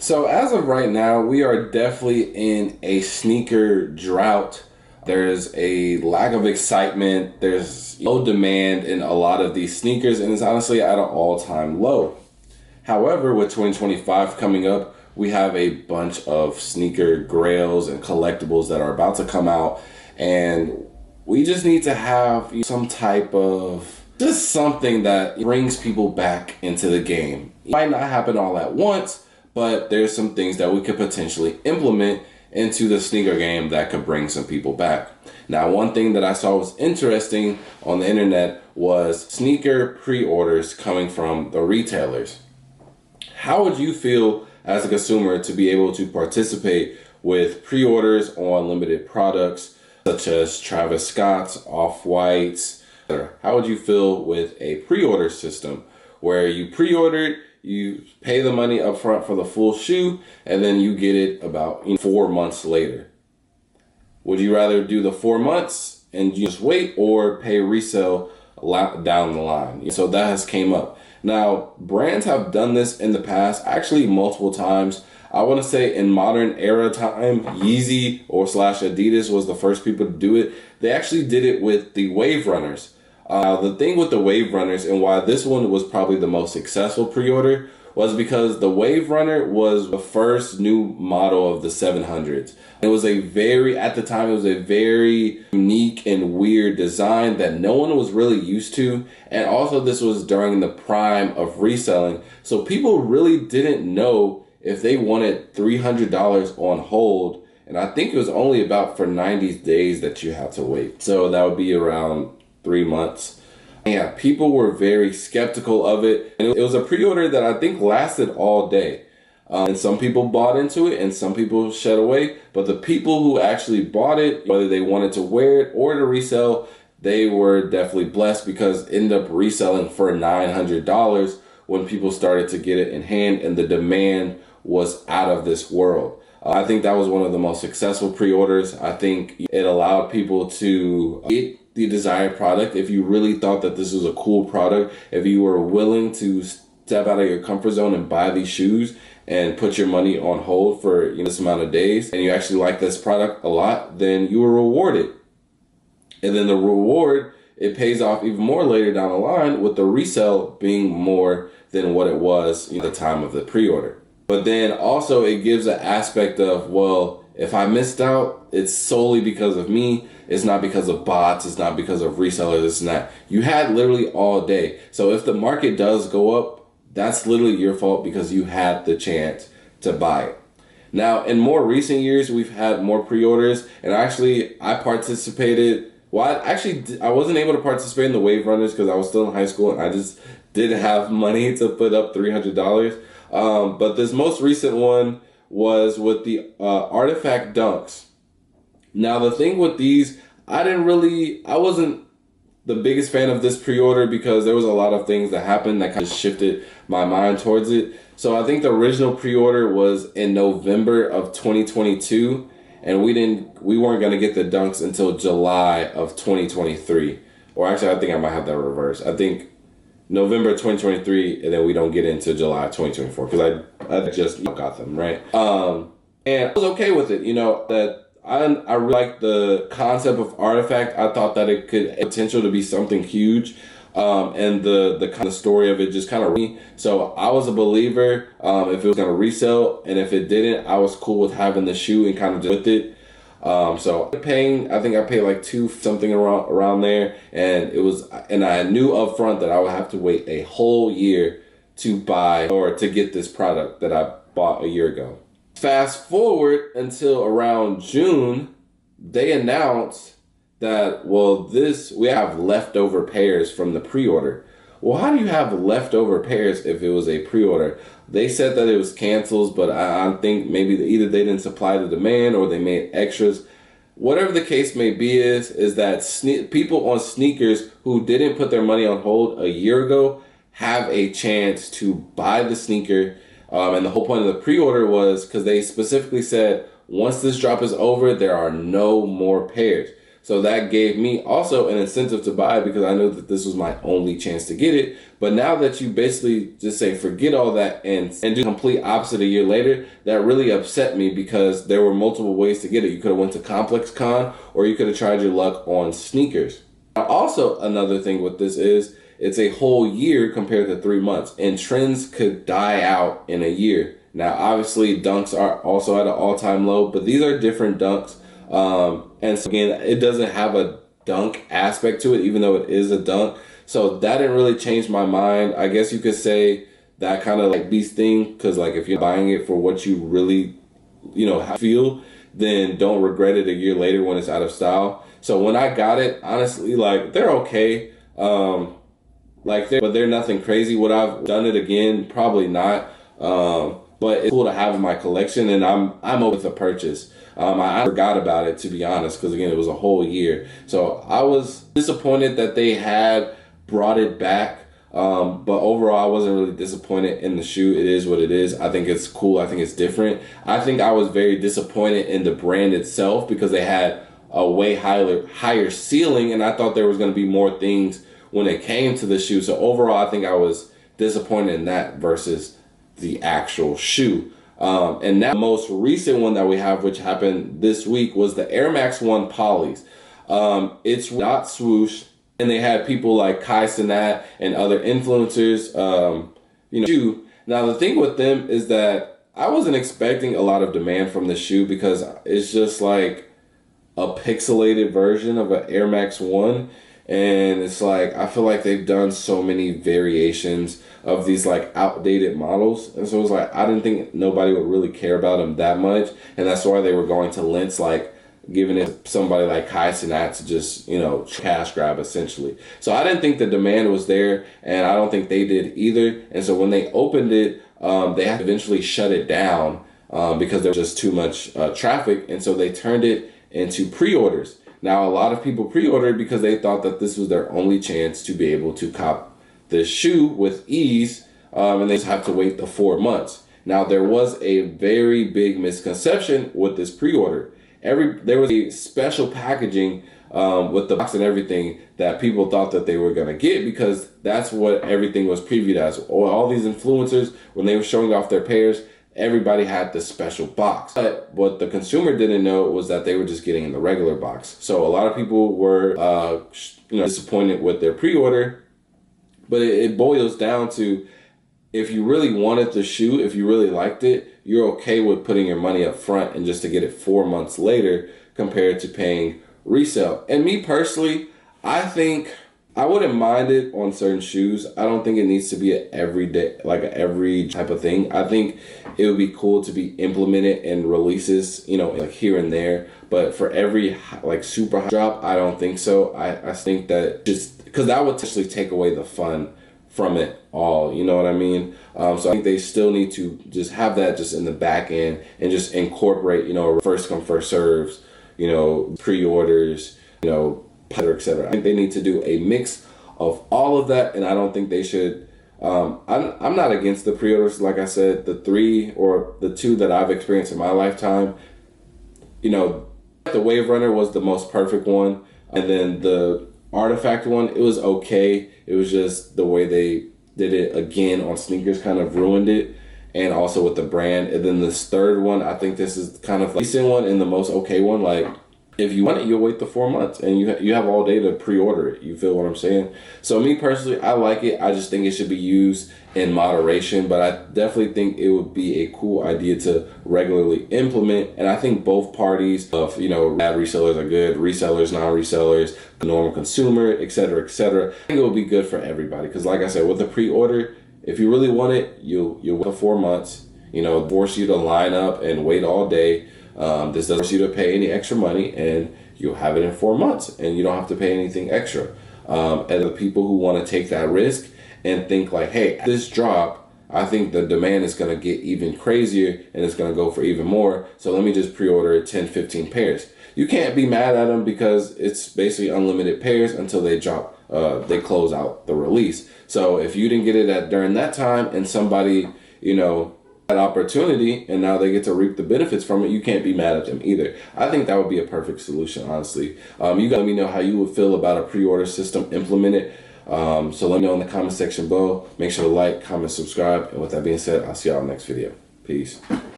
So as of right now, we are definitely in a sneaker drought. There's a lack of excitement. There's low demand in a lot of these sneakers, and it's honestly at an all-time low. However, with 2025 coming up, we have a bunch of sneaker grails and collectibles that are about to come out, and we just need to have some type of just something that brings people back into the game. It might not happen all at once, but there's some things that we could potentially implement into the sneaker game that could bring some people back. Now, one thing that I saw was interesting on the internet was sneaker pre-orders coming from the retailers. How would you feel as a consumer to be able to participate with pre-orders on limited products such as Travis Scott's, Off-White's? How would you feel with a pre-order system where you pre-ordered, you pay the money up front for the full shoe, and then you get it about 4 months later? Would you rather do the 4 months and just wait, or pay resale down the line? So that has came up. Now, brands have done this in the past, actually multiple times. I want to say in modern era time, Yeezy or slash Adidas was the first people to do it. They actually did it with the Wave Runners. The thing with the Wave Runners and why this one was probably the most successful pre-order was because the Wave Runner was the first new model of the 700s. It was at the time, it was a very unique and weird design that no one was really used to. And also this was during the prime of reselling. So people really didn't know if they wanted $300 on hold. And I think it was only about for 90 days that you had to wait. So that would be around 3 months. Yeah, people were very skeptical of it. And it was a pre-order that I think lasted all day. And some people bought into it and some people shed away. But the people who actually bought it, whether they wanted to wear it or to resell, they were definitely blessed because it ended up reselling for $900 when people started to get it in hand, and the demand was out of this world. I think that was one of the most successful pre-orders. I think it allowed people to get the desired product. If you really thought that this was a cool product, if you were willing to step out of your comfort zone and buy these shoes and put your money on hold for this amount of days, and you actually like this product a lot, then you were rewarded. And then the reward, it pays off even more later down the line with the resale being more than what it was at the time of the pre-order. But then also it gives an aspect of, well, if I missed out, it's solely because of me. It's not because of bots. It's not because of resellers. It's not. You had literally all day. So if the market does go up, that's literally your fault because you had the chance to buy it. Now, in more recent years, we've had more pre-orders. And actually, I participated. Well, I wasn't able to participate in the Wave Runners because I was still in high school and I just didn't have money to put up $300. But this most recent one was with the Artifact Dunks. Now, the thing with these, I wasn't the biggest fan of this pre-order because there was a lot of things that happened that kind of shifted my mind towards it. So I think the original pre-order was in November of 2022, and we weren't going to get the Dunks until July of 2023. Or actually, I think I might have that reversed. I think November 2023, and then we don't get into July 2024 because I just got them, right? And I was okay with it, that I really liked the concept of Artifact. I thought that it could have potential to be something huge. And the kind of story of it just kind of so I was a believer if it was going to resell, and if it didn't, I was cool with having the shoe and kind of just with it. So I think I paid like $2 something around there, and I knew up front that I would have to wait a whole year to buy or to get this product that I bought a year ago. Fast forward until around June, they announced that, we have leftover pairs from the pre-order. Well, how do you have leftover pairs if it was a pre-order? They said that it was cancels, but I think maybe either they didn't supply the demand or they made extras. Whatever the case may be is that people on sneakers who didn't put their money on hold a year ago have a chance to buy the sneaker. And the whole point of the pre-order was because they specifically said, once this drop is over, there are no more pairs. So that gave me also an incentive to buy it because I knew that this was my only chance to get it. But now that you basically just say, forget all that and do the complete opposite a year later, that really upset me because there were multiple ways to get it. You could have went to Complex Con or you could have tried your luck on sneakers. Now, also, another thing with this is it's a whole year compared to 3 months, and trends could die out in a year. Now, obviously, dunks are also at an all-time low, but these are different dunks. And so again, it doesn't have a dunk aspect to it, even though it is a dunk. So that didn't really change my mind. I guess you could say that kind of like beast thing, because like if you're buying it for what you really, feel, then don't regret it a year later when it's out of style. So when I got it, honestly, like they're okay. But they're nothing crazy. Would I've done it again? Probably not. But it's cool to have in my collection, and I'm open with the purchase. I forgot about it, to be honest, because again, it was a whole year. So I was disappointed that they had brought it back. But overall, I wasn't really disappointed in the shoe. It is what it is. I think it's cool. I think it's different. I think I was very disappointed in the brand itself because they had a way higher ceiling, and I thought there was going to be more things when it came to the shoe. So overall, I think I was disappointed in that versus the actual shoe. And now the most recent one that we have, which happened this week, was the Air Max 1 Polys. It's not swoosh, and they had people like Kai Cenat and other influencers, shoe. Now the thing with them is that I wasn't expecting a lot of demand from the shoe because it's just like a pixelated version of an Air Max 1. And it's like, I feel like they've done so many variations of these like outdated models. And so it's like, I didn't think nobody would really care about them that much. And that's why they were going to lengths like giving it somebody like Kai Cenat to just, cash grab essentially. So I didn't think the demand was there, and I don't think they did either. And so when they opened it, they had to eventually shut it down because there was just too much traffic. And so they turned it into pre-orders. Now, a lot of people pre-ordered because they thought that this was their only chance to be able to cop this shoe with ease, and they just have to wait the 4 months. Now, there was a very big misconception with this pre-order. There was a special packaging with the box and everything that people thought that they were going to get because that's what everything was previewed as. All these influencers, when they were showing off their pairs, everybody had this special box. But what the consumer didn't know was that they were just getting in the regular box. So a lot of people were disappointed with their pre-order. But it boils down to, if you really wanted the shoe, if you really liked it, you're okay with putting your money up front and just to get it 4 months later compared to paying resale. And me personally, I think I wouldn't mind it on certain shoes. I don't think it needs to be an everyday, like every type of thing. I think it would be cool to be implemented in releases, like here and there. But for every like super high drop, I don't think so. I think that just because that would actually take away the fun from it all. You know what I mean? So I think they still need to just have that just in the back end and just incorporate, first come, first serves, pre-orders, etc. I think they need to do a mix of all of that, and I don't think they should. I'm not against the pre-orders. Like I said, the 3 or the 2 that I've experienced in my lifetime, the Wave Runner was the most perfect one, and then the Artifact one, it was okay. It was just the way they did it again on sneakers kind of ruined it, and also with the brand. And then this third one, I think this is kind of like the decent one and the most okay one. Like, if you want it, you'll wait the 4 months, and you have all day to pre-order it. You feel what I'm saying? So me personally, I like it. I just think it should be used in moderation, but I definitely think it would be a cool idea to regularly implement. And I think both parties of, bad resellers are good, resellers, non-resellers, normal consumer, etc., etc. I think it would be good for everybody because, like I said, with the pre-order, if you really want it, you'll wait the 4 months. Force you to line up and wait all day. This doesn't force you to pay any extra money, and you'll have it in 4 months, and you don't have to pay anything extra. And the people who want to take that risk and think like, hey, this drop, I think the demand is going to get even crazier, and it's going to go for even more. So let me just pre-order 10, 15 pairs. You can't be mad at them because it's basically unlimited pairs until they drop, they close out the release. So if you didn't get it during that time, and somebody, that opportunity and now they get to reap the benefits from it, you can't be mad at them either. I think that would be a perfect solution, honestly. You gotta let me know how you would feel about a pre-order system implemented. So let me know in the comment section below. Make sure to like, comment, subscribe. And with that being said, I'll see y'all in the next video. Peace.